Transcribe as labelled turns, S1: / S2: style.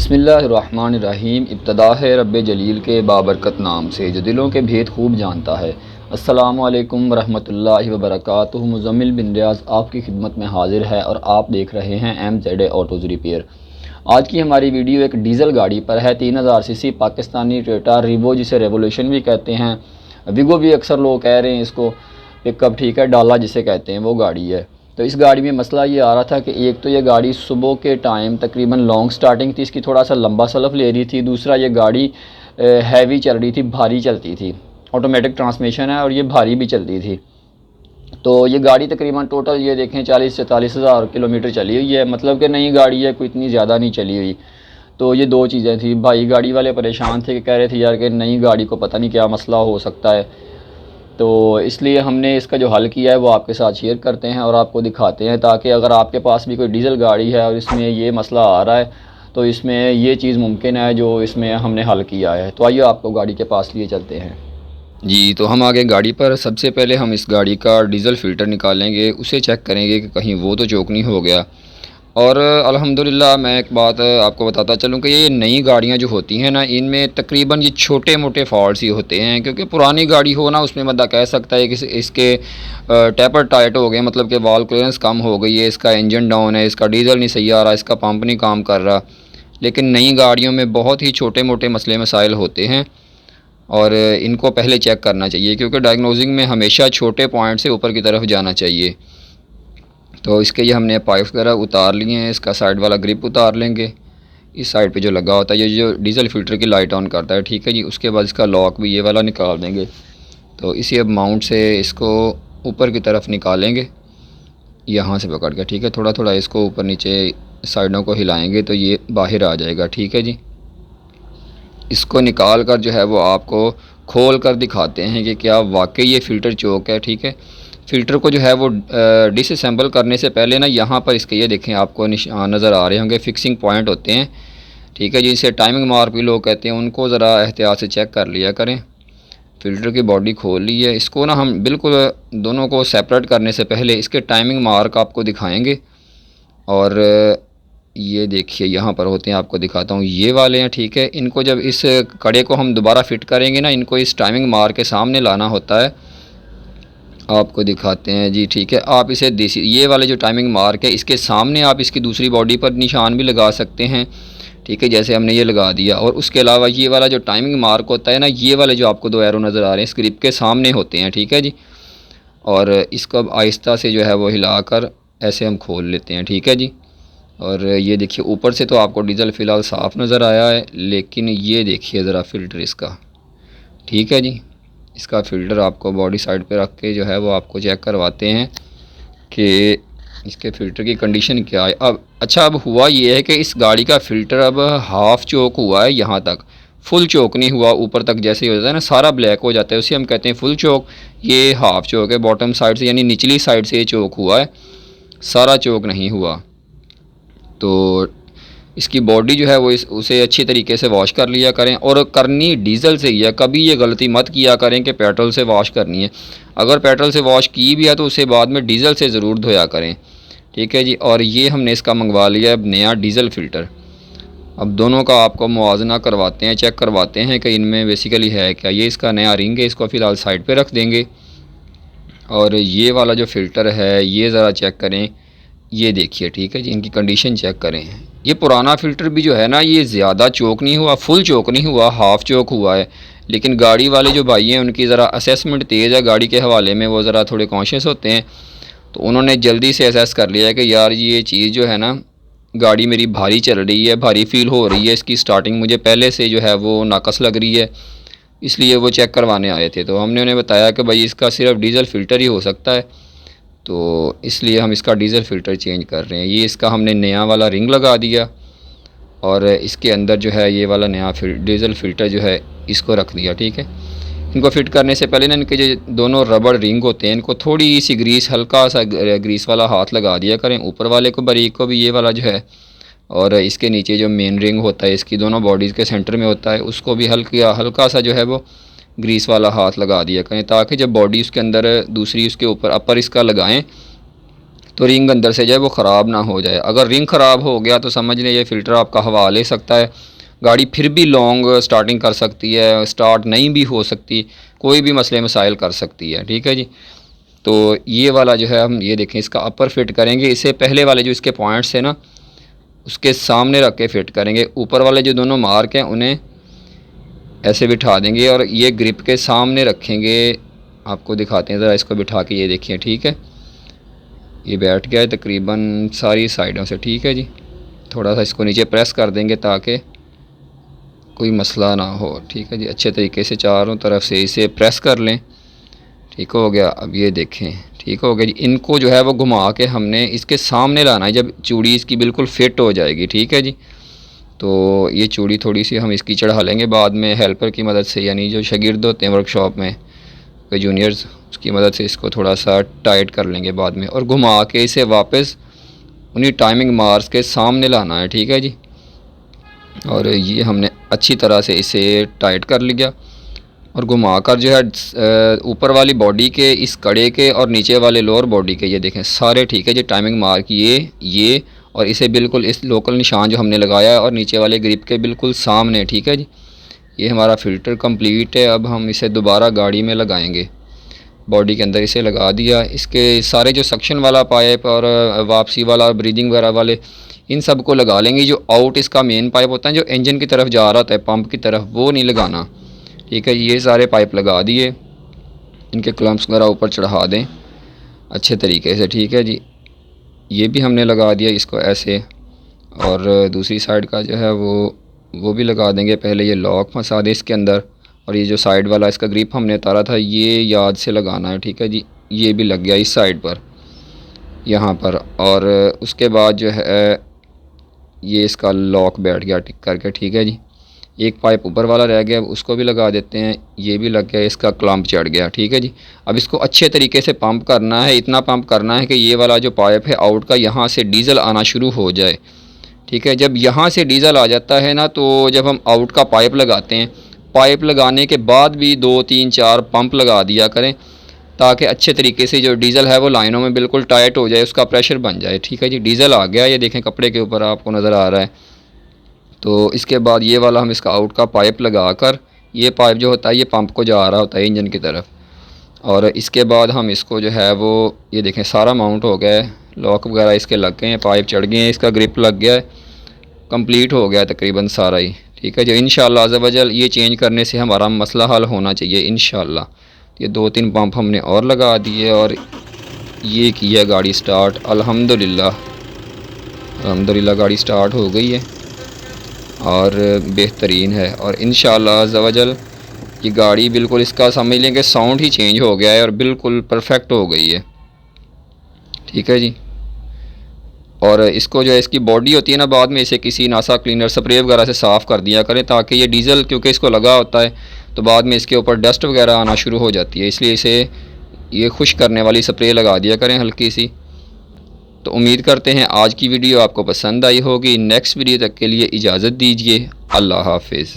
S1: बिस्मिल्लाहिर्रहमानिर्रहीम। इब्तदा है रब्बे जलील के बाबरकत नाम से जो दिलों के भेद खूब जानता है। अस्सलामु अलैकुम वरहमतुल्लाहि वबरकातुहू। मुज़म्मिल बिन रियाज़ आपकी खिदमत में हाजिर है और आप देख रहे हैं MZA ऑटोज़ रिपेयर। आज की हमारी वीडियो एक डीज़ल गाड़ी पर है। 3000 सीसी पाकिस्तानी टोयोटा रिवो, जिसे रेवोल्यूशन भी कहते हैं, विगो भी अक्सर लोग कह रहे हैं इसको, पिकअप ठीक है, डाला जिसे कहते हैं, वो गाड़ी है। तो इस गाड़ी में मसला ये आ रहा था कि एक तो ये गाड़ी सुबह के टाइम तकरीबन लॉन्ग स्टार्टिंग थी, इसकी थोड़ा सा लंबा सलफ ले रही थी। दूसरा, ये गाड़ी हैवी चल रही थी, भारी चलती थी। ऑटोमेटिक ट्रांसमिशन है और ये भारी भी चलती थी। तो ये गाड़ी तकरीबन टोटल ये देखें 40 से 40 हज़ार किलोमीटर चली हुई है। मतलब कि नई गाड़ी है, कोई इतनी ज़्यादा नहीं चली हुई। तो ये दो चीज़ें थी। भाई गाड़ी वाले परेशान थे कि कह रहे थे यार कि नई गाड़ी को पता नहीं क्या मसला हो सकता है। तो इसलिए हमने इसका जो हल किया है वो आपके साथ शेयर करते हैं और आपको दिखाते हैं, ताकि अगर आपके पास भी कोई डीज़ल गाड़ी है और इसमें ये मसला आ रहा है तो इसमें ये चीज़ मुमकिन है जो इसमें हमने हल किया है। तो आइए आपको गाड़ी के पास लिए चलते हैं। जी, तो हम आगे गाड़ी पर। सबसे पहले हम इस गाड़ी का डीज़ल फ़िल्टर निकालेंगे, उसे चेक करेंगे कि कहीं वो तो चोक नहीं हो गया। और अल्हम्दुलिल्लाह मैं एक बात आपको बताता चलूँ कि ये नई गाड़ियाँ जो होती हैं ना, इनमें तकरीबन ये छोटे मोटे फॉल्ट्स ही होते हैं। क्योंकि पुरानी गाड़ी हो ना, उसमें बंदा कह सकता है कि इसके टैपर टाइट हो गए, मतलब कि वॉल्व क्लियरेंस कम हो गई है, इसका इंजन डाउन है, इसका डीज़ल नहीं सही आ रहा, इसका पंप नहीं काम कर रहा। लेकिन नई गाड़ियों में बहुत ही छोटे मोटे मसले मसाइल होते हैं और इनको पहले चेक करना चाहिए, क्योंकि डायग्नोसिंग में हमेशा छोटे पॉइंट से ऊपर की तरफ जाना चाहिए। तो इसके लिए हमने पाइप्स वगैरह उतार लिए हैं। इसका साइड वाला ग्रिप उतार लेंगे। इस साइड पे जो लगा होता है, ये जो डीज़ल फ़िल्टर की लाइट ऑन करता है, ठीक है जी। उसके बाद इसका लॉक भी ये वाला निकाल देंगे। तो इसी अब माउंट से इसको ऊपर की तरफ निकालेंगे, यहाँ से पकड़ के, ठीक है। थोड़ा थोड़ा इसको ऊपर नीचे साइडों को हिलाएंगे तो ये बाहर आ जाएगा, ठीक है जी। इसको निकाल कर जो है वो आपको खोल कर दिखाते हैं कि क्या वाकई ये फ़िल्टर चोक है, ठीक है। फ़िल्टर को जो है वो डिसअसेंबल करने से पहले ना, यहाँ पर इसके ये देखें आपको निशान नज़र आ रहे होंगे, फिक्सिंग पॉइंट होते हैं, ठीक है जी। इसे टाइमिंग मार्क भी लोग कहते हैं, उनको ज़रा एहतियात से चेक कर लिया करें। फ़िल्टर की बॉडी खोल ली है। इसको ना हम बिल्कुल दोनों को सेपरेट करने से पहले इसके टाइमिंग मार्क आपको दिखाएँगे। और ये देखिए यहाँ पर होते हैं, आपको दिखाता हूँ, ये वाले हैं, ठीक है। इनको जब इस कड़े को हम दोबारा फ़िट करेंगे ना, इनको इस टाइमिंग मार्क के सामने लाना होता है। आपको दिखाते हैं जी, ठीक है। आप इसे देसी, ये वाले जो टाइमिंग मार्क है, इसके सामने आप इसकी दूसरी बॉडी पर निशान भी लगा सकते हैं, ठीक है, जैसे हमने ये लगा दिया। और उसके अलावा ये वाला जो टाइमिंग मार्क होता है ना, ये वाले जो आपको दो एरो नज़र आ रहे हैं, इस ग्रिप के सामने होते हैं, ठीक है जी। और इसको अब आहिस्ता से जो है वो हिलाकर ऐसे हम खोल लेते हैं, ठीक है जी। और ये देखिए ऊपर से तो आपको डीज़ल फ़िलहाल साफ़ नज़र आया है, लेकिन ये देखिए ज़रा फ़िल्टर इसका, ठीक है जी। इसका फ़िल्टर आपको बॉडी साइड पे रख के जो है वो आपको चेक करवाते हैं कि इसके फ़िल्टर की कंडीशन क्या है। अब अच्छा, अब हुआ ये है कि इस गाड़ी का फ़िल्टर अब हाफ़ चोक हुआ है, यहाँ तक फुल चोक नहीं हुआ। ऊपर तक जैसे ही हो जाता है ना, सारा ब्लैक हो जाता है, उसे हम कहते हैं फुल चोक। ये हाफ़ चोक है, बॉटम साइड से यानी निचली साइड से ये चोक हुआ है, सारा चोक नहीं हुआ। तो इसकी बॉडी जो है वो उसे अच्छी तरीके से वॉश कर लिया करें, और करनी डीज़ल से ही है। कभी ये गलती मत किया करें कि पेट्रोल से वॉश करनी है। अगर पेट्रोल से वॉश की भी है तो उसे बाद में डीज़ल से ज़रूर धोया करें, ठीक है जी। और ये हमने इसका मंगवा लिया अब नया डीज़ल फ़िल्टर। अब दोनों का आपको मुआवजा करवाते हैं, चेक करवाते हैं कि इनमें बेसिकली है क्या। ये इसका नया रिंग है, इसको फ़िलहाल साइड पे रख देंगे। और ये वाला जो फ़िल्टर है ये ज़रा चेक करें, ये देखिए, ठीक है जी। इनकी कंडीशन चेक करें। ये पुराना फ़िल्टर भी जो है ना, ये ज़्यादा चोक नहीं हुआ, फुल चोक नहीं हुआ, हाफ़ चोक हुआ है। लेकिन गाड़ी वाले जो भाई हैं उनकी ज़रा असेसमेंट तेज़ है गाड़ी के हवाले में, वो ज़रा थोड़े कॉन्शियस होते हैं। तो उन्होंने जल्दी से असेस कर लिया है कि यार ये चीज़ जो है ना, गाड़ी मेरी भारी चल रही है, भारी फ़ील हो रही है, इसकी स्टार्टिंग मुझे पहले से जो है वो नाकस लग रही है। इसलिए वो चेक करवाने आए थे। तो हमने उन्हें बताया कि भाई इसका सिर्फ डीज़ल फ़िल्टर ही हो सकता है, तो इसलिए हम इसका डीज़ल फ़िल्टर चेंज कर रहे हैं। ये इसका हमने नया वाला रिंग लगा दिया और इसके अंदर जो है ये वाला नया डीज़ल फ़िल्टर जो है इसको रख दिया, ठीक है। इनको फ़िट करने से पहले ना, इनके जो दोनों रबड़ रिंग होते हैं, इनको थोड़ी सी ग्रीस, हल्का सा ग्रीस वाला हाथ लगा दिया करें, ऊपर वाले को बारीक को भी, ये वाला जो है। और इसके नीचे जो मेन रिंग होता है, इसकी दोनों बॉडीज़ के सेंटर में होता है, उसको भी हल्का सा जो है वो ग्रीस वाला हाथ लगा दिया करें, ताकि जब बॉडी उसके अंदर दूसरी उसके ऊपर अपर इसका लगाएं तो रिंग अंदर से जो है वो ख़राब ना हो जाए। अगर रिंग ख़राब हो गया तो समझ लें ये फ़िल्टर आपका हवा ले सकता है, गाड़ी फिर भी लॉन्ग स्टार्टिंग कर सकती है, स्टार्ट नहीं भी हो सकती, कोई भी मसले मसाइल कर सकती है। ठीक है जी। तो ये वाला जो है हम ये देखें इसका अपर फिट करेंगे, इससे पहले वाले जो इसके पॉइंट्स हैं ना उसके सामने रख के फिट करेंगे। ऊपर वाले जो दोनों मार्क हैं उन्हें ऐसे बिठा देंगे और ये ग्रिप के सामने रखेंगे। आपको दिखाते हैं ज़रा इसको बिठा के, ये देखिए ठीक है, ये बैठ गया है तकरीबन सारी साइडों से। ठीक है जी। थोड़ा सा इसको नीचे प्रेस कर देंगे ताकि कोई मसला ना हो। ठीक है जी। अच्छे तरीके से चारों तरफ से इसे प्रेस कर लें। ठीक हो गया। अब ये देखें ठीक हो गया जी। इनको जो है वो घुमा के हमने इसके सामने लाना है जब चूड़ी इसकी बिल्कुल फिट हो जाएगी। ठीक है जी। तो ये चूड़ी थोड़ी सी हम इसकी चढ़ा लेंगे बाद में हेल्पर की मदद से, यानी जो शागिर्द होते हैं वर्कशॉप में कोई जूनियर्स, उसकी मदद से इसको थोड़ा सा टाइट कर लेंगे बाद में और घुमा के इसे वापस उन्हीं टाइमिंग मार्क्स के सामने लाना है। ठीक है जी। और ये हमने अच्छी तरह से इसे टाइट कर लिया और घुमाकर जो है ऊपर वाली बॉडी के इस कड़े के और नीचे वाले लोअर बॉडी के ये देखें सारे ठीक है जी टाइमिंग मार्क ये और इसे बिल्कुल इस लोकल निशान जो हमने लगाया है और नीचे वाले ग्रिप के बिल्कुल सामने। ठीक है जी। ये हमारा फ़िल्टर कंप्लीट है। अब हम इसे दोबारा गाड़ी में लगाएंगे, बॉडी के अंदर इसे लगा दिया। इसके सारे जो सक्शन वाला पाइप और वापसी वाला और ब्रीदिंग वगैरह वाले इन सब को लगा लेंगे। जो आउट इसका मेन पाइप होता है जो इंजन की तरफ जा रहा होता है पंप की तरफ, वो नहीं लगाना। ठीक है। ये सारे पाइप लगा दिए, इनके क्लम्प्स वगैरह ऊपर चढ़ा दें अच्छे तरीके से। ठीक है जी। ये भी हमने लगा दिया इसको ऐसे, और दूसरी साइड का जो है वो भी लगा देंगे। पहले ये लॉक फंसा दें इसके अंदर, और ये जो साइड वाला इसका ग्रिप हमने उतारा था ये याद से लगाना है। ठीक है जी। ये भी लग गया इस साइड पर यहाँ पर, और उसके बाद जो है ये इसका लॉक बैठ गया टिक करके। ठीक है जी। एक पाइप ऊपर वाला रह गया, उसको भी लगा देते हैं। ये भी लग गया, इसका क्लम्प चढ़ गया। ठीक है जी। अब इसको अच्छे तरीके से पंप करना है, इतना पंप करना है कि ये वाला जो पाइप है आउट का यहाँ से डीज़ल आना शुरू हो जाए। ठीक है। जब यहाँ से डीज़ल आ जाता है ना, तो जब हम आउट का पाइप लगाते हैं, पाइप लगाने के बाद भी 2 3 4 पंप लगा दिया करें ताकि अच्छे तरीके से जो डीज़ल है वो लाइनों में बिल्कुल टाइट हो जाए, उसका प्रेशर बन जाए। ठीक है जी। डीज़ल आ गया, ये देखें कपड़े के ऊपर आपको नज़र आ रहा है। तो इसके बाद ये वाला हम इसका आउट का पाइप लगाकर, ये पाइप जो होता है ये पंप को जा रहा होता है इंजन की तरफ, और इसके बाद हम इसको जो है वो ये देखें सारा माउंट हो गया है, लॉक वगैरह इसके लग गए हैं, पाइप चढ़ गए हैं, इसका ग्रिप लग गया है, कंप्लीट हो गया है तकरीबन सारा ही। ठीक है जो इंशाअल्लाह अज़्ज़ा वजल ये चेंज करने से हमारा मसला हल होना चाहिए इंशाअल्लाह। ये 2 3 पंप हमने और लगा दिए और ये किया गाड़ी स्टार्ट। अल्हम्दुलिल्लाह गाड़ी स्टार्ट हो गई है और बेहतरीन है। और इंशाअल्लाह अज़्ज़ा वजल ये गाड़ी बिल्कुल इसका समझ लें कि साउंड ही चेंज हो गया है और बिल्कुल परफेक्ट हो गई है। ठीक है जी। और इसको जो है इसकी बॉडी होती है ना, बाद में इसे किसी नासा क्लीनर स्प्रे वगैरह से साफ़ कर दिया करें ताकि ये डीज़ल क्योंकि इसको लगा होता है तो बाद में इसके ऊपर डस्ट वगैरह आना शुरू हो जाती है, इसलिए इसे ये खुश करने वाली स्प्रे लगा दिया करें हल्की सी। तो उम्मीद करते हैं आज की वीडियो आपको पसंद आई होगी। नेक्स्ट वीडियो तक के लिए इजाज़त दीजिए। अल्लाह हाफिज़।